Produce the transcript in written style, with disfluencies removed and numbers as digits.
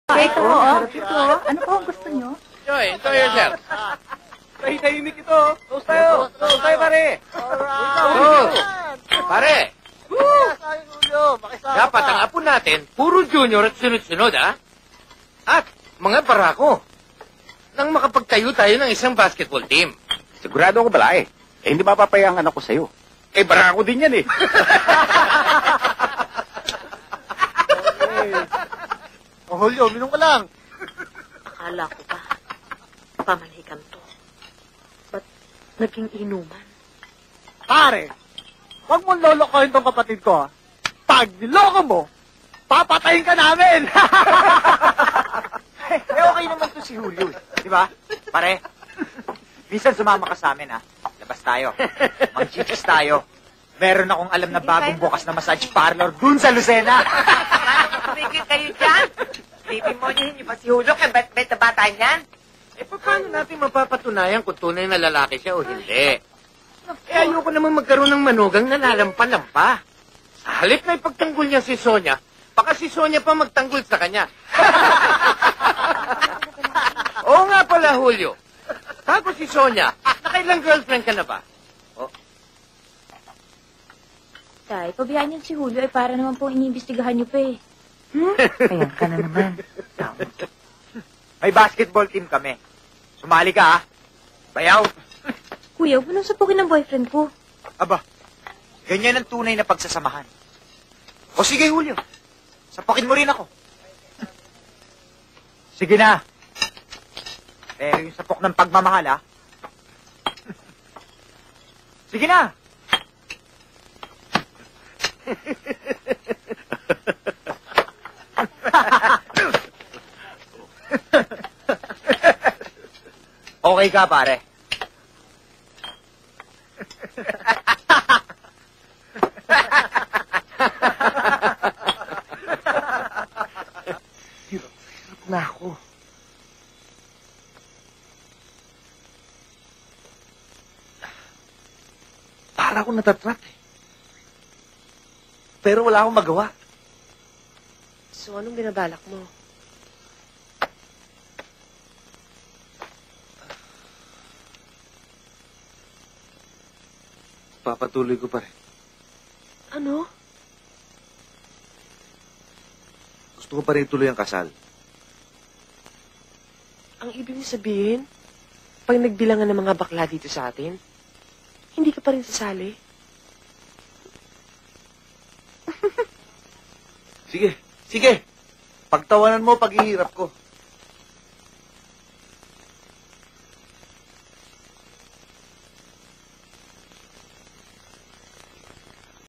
Ito, ito. Ano po ang gusto nyo? Joy, enjoy yourself. Tahimik ito. Toast tayo. Toast tayo, pare. Oh, pare, dapat ang apo natin, puro junior at sunod-sunod, ha? At mga barako. Nang makapagtayo tayo ng isang basketball team. Sigurado ako bala eh. Hindi mapapayang anak ko sa'yo. Eh, barako din yan eh. Oh, Julio, minum ka lang. Akala ko ba, pamalikan to. Ba't naging inuman? Pare, huwag mong lolokohin tong kapatid ko, ha? Pag niloko mo, papatayin ka namin! Eh, okay naman to si Julio, eh. Di ba? Pare, minsan sumama ka sa amin, ha? Labas tayo. Mag-chicks tayo. Meron akong alam na bagong bukas na massage parlor dun sa Lucena. Tumigil kayo dyan. Pipimonihin niyo ba si Julio? Kaya bata niyan? Eh, paano natin mapapatunayan kung tunay na lalaki siya o hindi? Eh, ayoko naman magkaroon ng manugang na lalampa-lampa. Sa halip na ipagtanggol niya si Sonia, baka si Sonia pa magtanggol sa kanya. Oo nga pala, Julio. Tapos si Sonia, nakailang girlfriend ka na ba? Tay, pabayaan niyan si Julio ay para naman po iniimbestigahan niyo pa eh. Ayan ka na naman. May basketball team kami. Sumali ka, ha? Bayaw. Kuya, huwag mo nang sapukin ng boyfriend ko. Aba, ganyan ang tunay na pagsasamahan. O sige, Julio. Sapakin mo rin ako. Sige na. Pero yung sapok ng pagmamahal, ha? Sige na. Okay ka, pare. Hirap na ako. Para akong natatrap eh. Pero wala akong magawa. So, anong binabalak mo? Papatuloy ko pa rin. Ano? Gusto ko pa rin tuloy ang kasal. Ang ibig mo sabihin, pag nagbilangan ng mga bakla dito sa atin, hindi ka pa rin sasali? Sige, sige. Pagtawanan mo paghihirap ko.